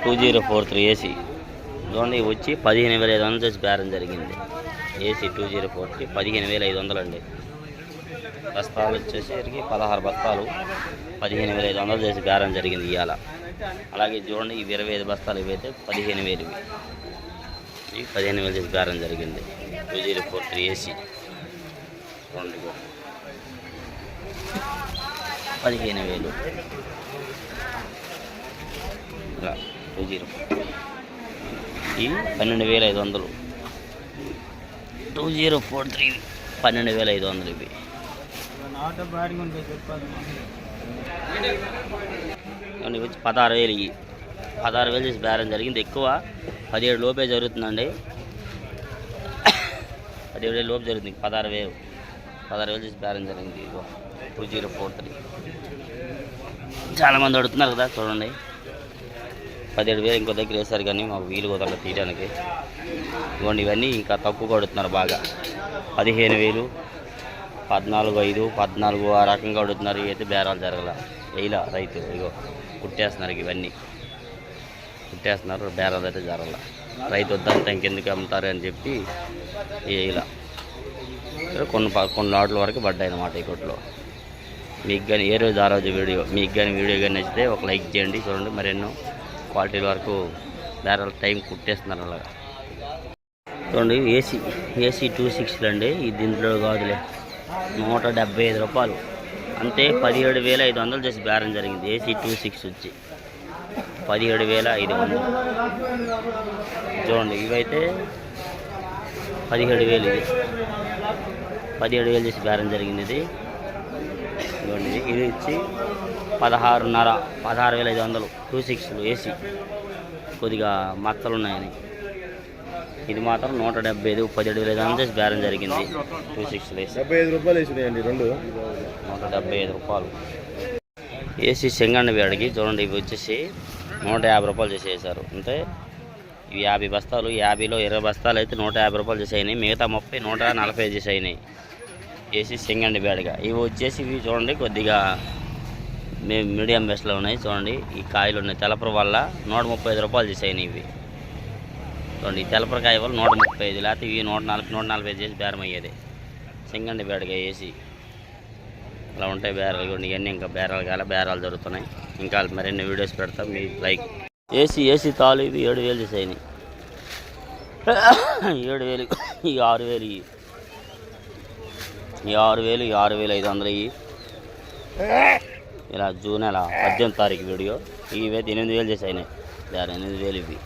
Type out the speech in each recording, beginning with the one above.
2043 AC చూడండి వచ్చి 15,500 చేసి బేరం జరిగింది. ఏసీ 2043 15,500 అండి. బస్తాలు వచ్చేసరికి 16 బస్తాలు 15,500 చేసి బేరం జరిగింది ఇవాళ. అలాగే చూడండి ఇవి 25 బస్తాలు ఇవైతే 15,000 ఇవి 15,000 చేసి బేరం జరిగింది. 2043 ఏసీ చూడండి 15,000 ఇలా 20 ఇవి 12,500 2043 12,500 ఇవి. వచ్చి 16,000 ఇవి 16,000 చేసి బేరం జరిగింది. ఎక్కువ 17 లోపే జరుగుతుందండి. 17,000 లోపు జరుగుతుంది. 16,000 చేసి బేరం జరిగింది. 2043 చాలామంది అడుగుతున్నారు కదా చూడండి. 17,000 ఇంకో దగ్గర వేస్తారు కానీ మాకు వీలు కుదరదు తీయడానికి. ఇవ్వండి ఇవన్నీ ఇంకా తక్కువ అడుగుతున్నారు బాగా. 15,000 14,500 14 ఆ రకంగా అడుగుతున్నారు. ఇవైతే బేరాలు జరగల వేయలా రైతు. ఇగో కుట్టేస్తున్నారు ఇవన్నీ కుట్టేస్తున్నారు. బేరాలు అయితే జరగల. రైతు వద్దంతా ఇంకెందుకు అమ్ముతారు అని చెప్పి వేయలా. కొన్ని లాట్ల వరకు పడ్డాయి అన్నమాట ఈ కొట్లో. మీకు కానీ ఏ రోజు ఆ రోజు మీకు కానీ వీడియో కానీ నచ్చితే ఒక లైక్ చేయండి. చూడండి మరెన్నో క్వాలిటీల వరకు బేరాలు టైం కుట్టేస్తున్నారు అలాగా. చూడండి ఏసీ 260 అండి. ఇది దీంట్లో కాదులే 175 రూపాయలు అంతే. 17,500 చేసి బేరం జరిగింది. ఏసీ 26 వచ్చి 17,500. చూడండి ఇవైతే 17,000 ఇది 17,000 చేసి బేరం జరిగింది. ఇది చూడండి ఇది వచ్చి 16,500 26 ఏసీ కొద్దిగా మచ్చలు ఉన్నాయని. ఇది మాత్రం 175 17,500 చేసి బేరం జరిగింది. 26 ఏసీ 75 రూపాయలు వేసినాయండి రెండు 175 రూపాయలు. ఏసీ చెంగండి వేడికి చూడండి ఇవి వచ్చేసి 150 రూపాయలు చేసి వేశారు. అంటే ఇవి 50 బస్తాలు 50లో 20 బస్తాలు అయితే 150 రూపాయలు చేసి అయినాయి. మిగతా 30 145 చేసి అయినాయి. ఏసీ చెంగండి వేడిగా. ఇవి వచ్చేసి ఇవి చూడండి కొద్దిగా మీడియం బెస్ట్లో ఉన్నాయి. చూడండి ఈ కాయలు ఉన్నాయి తెలపర వల్ల 135 రూపాయలు చేసి అయినాయి ఇవి. చూడండి ఈ తెలపరకాయ వల్ల 135 లేకపోతే ఇవి 140 చేసి బేరం అయ్యేది. చెంగండి వేడిగా ఏసీ అలా ఉంటాయి బేరాలు. ఇవన్నీ ఇంకా బేరాలు జరుగుతున్నాయి. ఇంకా మరిన్ని వీడియోస్ పెడతాం. మీ లైక్ ఏసీ తాలు ఇవి 7,000 చేసి అయినాయి. 7,000 ఈ 6,000 ఈ 6,500 ఇవి ఇలా జూన్ నెల 18వ తారీఖు వీడియో. ఇవైతే 8,000 చేసి అయినాయి. 8,000 ఇవి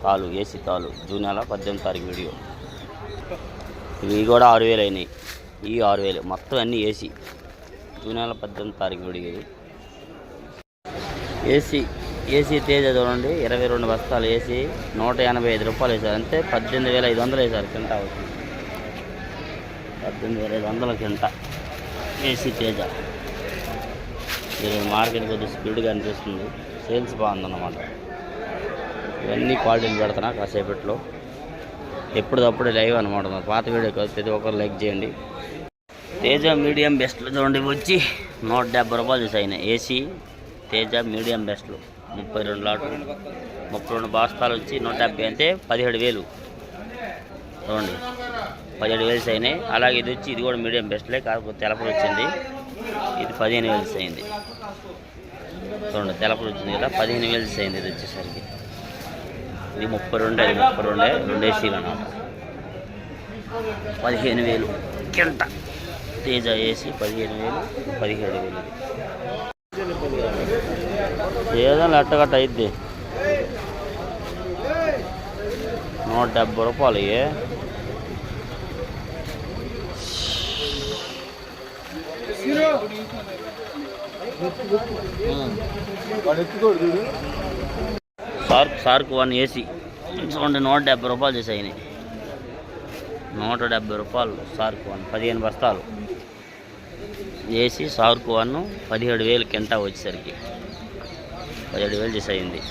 తాలు ఏసీ తాలు జూన్ నెల 18వ తారీఖు వీడియో. ఇవి కూడా 6,000 అయినాయి. ఈ 6,000 మొత్తం అన్నీ ఏసీ జూన్ నెల 18వ తారీఖు వీడియో. ఇది ఏసీ తేజ చూడండి 22 బస్తాలు ఏసీ 185 రూపాయలు వేశారు. అంతే 18,500 వేశారు. కింట అవుతుంది 18,500 కింట ఏసీ తేజ. ఈరోజు మార్కెట్ కొద్దిగా స్పీడ్గా అనిపిస్తుంది. సేల్స్ బాగుందన్నమాట. ఇవన్నీ క్వాలిటీలు పెడుతున్నా కాసేపట్లో. ఎప్పటికప్పుడు లైవ్ అనమాట. పాత వీడియో ప్రతి ఒక్కరు లైక్ చేయండి. తేజ మీడియం బెస్ట్లు చూడండి వచ్చి 170 రూపాయలు చేసి అయినాయి. ఏసీ తేజ మీడియం బెస్ట్లు 32 లాట్లు 32 బస్తాలు వచ్చి 170 అంటే 17,000 చూడండి 17,000 అయినాయి. అలాగే ఇది వచ్చి ఇది కూడా మీడియం బెస్ట్లే కాకపోతే తెలపలు వచ్చింది. ఇది 15,000 అయింది. చూడండి తెలపలు వచ్చింది కదా 15,000 అయింది. ఇది వచ్చేసరికి ఇది 32 అది 32 2 ఏసీలు అన్నమాట. 15,000 కింట తేజ ఏసీ 15,000 17,000 ఏదైనా అట్టగట్ట అయిద్ది. 170 రూపాయలు. సార్క్ 1 ఏసీ చూడండి 170 రూపాయలు చేసి అయినాయి. 170 రూపాయలు సార్క్ 1 15 బస్తాలు ఏసీ సార్క్ 1 17,000 కింట వచ్చేసరికి 17,000 చేసి అయింది.